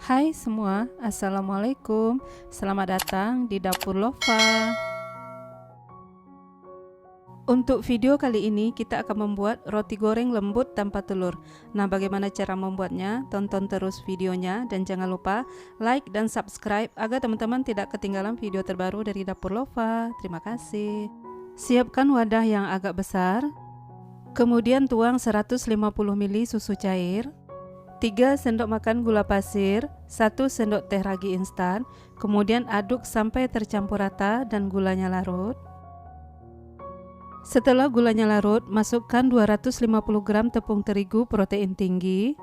Hai semua, Assalamualaikum. Selamat datang di Dapur Lova. Untuk video kali ini kita akan membuat roti goreng lembut tanpa telur. Nah, bagaimana cara membuatnya? Tonton terus videonya dan jangan lupa like dan subscribe agar teman-teman tidak ketinggalan video terbaru dari Dapur Lova. Terima kasih. Siapkan wadah yang agak besar. Kemudian tuang 150 ml susu cair, 3 sendok makan gula pasir, 1 sendok teh ragi instan, kemudian aduk sampai tercampur rata dan gulanya larut. Setelah gulanya larut, masukkan 250 gram tepung terigu protein tinggi.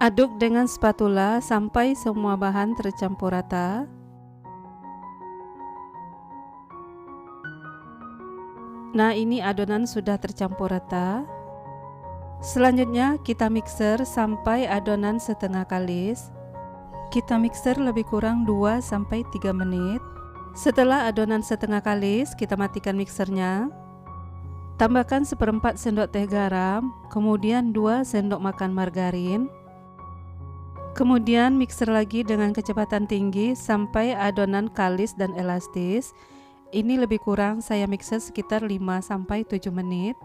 Aduk dengan spatula sampai semua bahan tercampur rata. Nah, ini adonan sudah tercampur rata. Selanjutnya kita mixer sampai adonan setengah kalis. Kita mixer lebih kurang 2-3 menit. Setelah adonan setengah kalis, kita matikan mixernya. Tambahkan 1/4 sendok teh garam, kemudian 2 sendok makan margarin. Kemudian mixer lagi dengan kecepatan tinggi sampai adonan kalis dan elastis. Ini lebih kurang saya mixer sekitar 5-7 menit.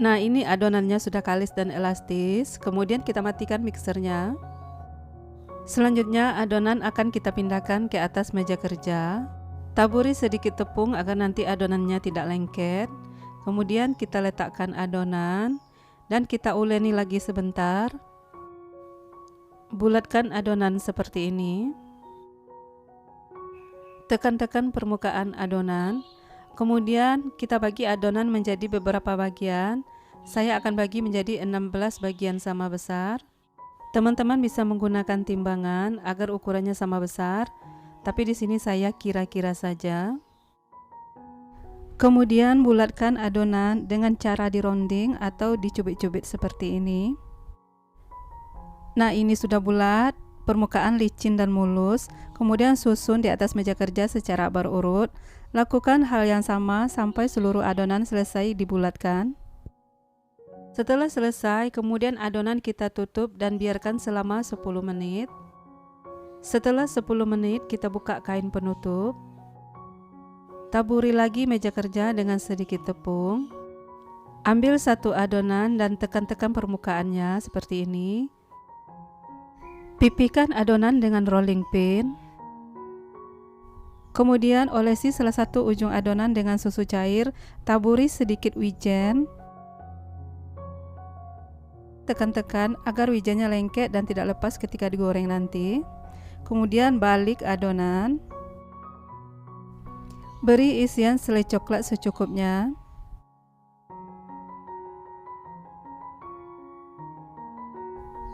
Nah, ini adonannya sudah kalis dan elastis. Kemudian kita matikan mixernya. Selanjutnya adonan akan kita pindahkan ke atas meja kerja. Taburi sedikit tepung agar nanti adonannya tidak lengket. Kemudian kita letakkan adonan dan kita uleni lagi sebentar. Bulatkan adonan seperti ini. Tekan-tekan permukaan adonan. Kemudian kita bagi adonan menjadi beberapa bagian. Saya akan bagi menjadi 16 bagian sama besar. Teman-teman bisa menggunakan timbangan agar ukurannya sama besar, tapi di sini saya kira-kira saja. Kemudian bulatkan adonan dengan cara dironding atau dicubit-cubit seperti ini. Nah, ini sudah bulat, permukaan licin dan mulus. Kemudian susun di atas meja kerja secara berurut. Lakukan hal yang sama sampai seluruh adonan selesai dibulatkan. Setelah selesai, kemudian adonan kita tutup dan biarkan selama 10 menit. Setelah 10 menit, kita buka kain penutup. Taburi lagi meja kerja dengan sedikit tepung. Ambil satu adonan dan tekan-tekan permukaannya seperti ini. Pipihkan adonan dengan rolling pin. Kemudian olesi salah satu ujung adonan dengan susu cair, taburi sedikit wijen. Tekan-tekan agar wijennya lengket dan tidak lepas ketika digoreng nanti. Kemudian balik adonan. Beri isian selai coklat secukupnya.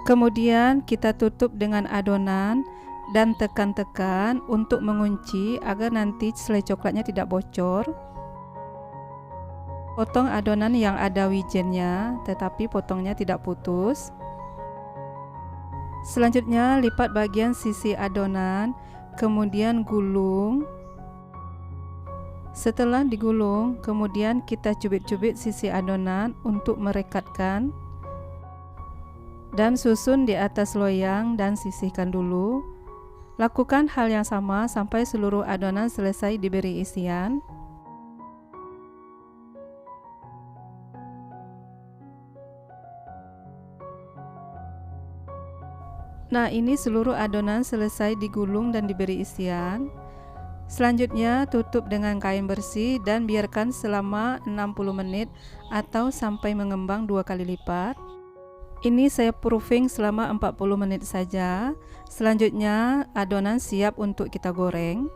Kemudian kita tutup dengan adonan dan tekan-tekan untuk mengunci agar nanti selai coklatnya tidak bocor. Potong adonan yang ada wijennya, tetapi potongnya tidak putus. Selanjutnya lipat bagian sisi adonan, kemudian gulung. Setelah digulung, kemudian kita cubit-cubit sisi adonan untuk merekatkan. Dan susun di atas loyang dan sisihkan dulu. Lakukan hal yang sama sampai seluruh adonan selesai diberi isian. Nah, ini seluruh adonan selesai digulung dan diberi isian. Selanjutnya tutup dengan kain bersih dan biarkan selama 60 menit atau sampai mengembang 2 kali lipat. Ini saya proofing selama 40 menit saja. Selanjutnya adonan siap untuk kita goreng.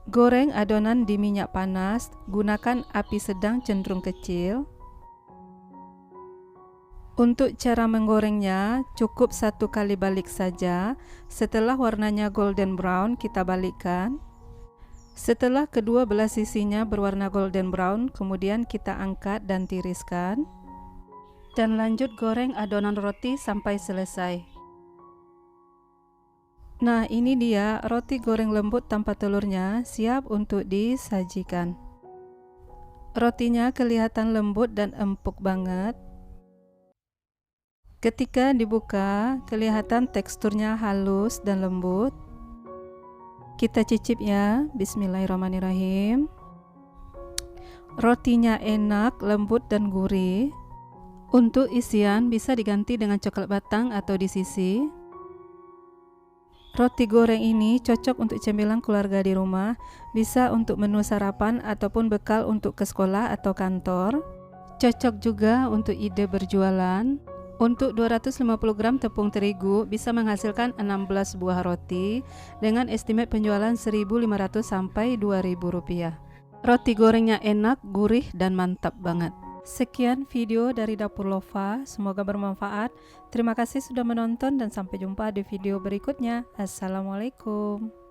Goreng adonan di minyak panas, gunakan api sedang cenderung kecil. Untuk cara menggorengnya, cukup 1 kali balik saja. Setelah warnanya golden brown, kita balikkan. Setelah kedua belah sisinya berwarna golden brown, kemudian kita angkat dan tiriskan. Dan lanjut goreng adonan roti sampai selesai. Nah, ini dia roti goreng lembut tanpa telurnya, siap untuk disajikan. Rotinya kelihatan lembut dan empuk banget. Ketika dibuka, kelihatan teksturnya halus dan lembut. Kita cicip ya, bismillahirrahmanirrahim. Rotinya enak, lembut dan gurih. Untuk isian bisa diganti dengan coklat batang atau disisi. Roti goreng ini cocok untuk cemilan keluarga di rumah, bisa untuk menu sarapan ataupun bekal untuk ke sekolah atau kantor. Cocok juga untuk ide berjualan. Untuk 250 gram tepung terigu bisa menghasilkan 16 buah roti dengan estimate penjualan 1.500 sampai 2.000 rupiah. Roti gorengnya enak, gurih, dan mantap banget. Sekian video dari Dapur Lofa, semoga bermanfaat. Terima kasih sudah menonton dan sampai jumpa di video berikutnya. Assalamualaikum.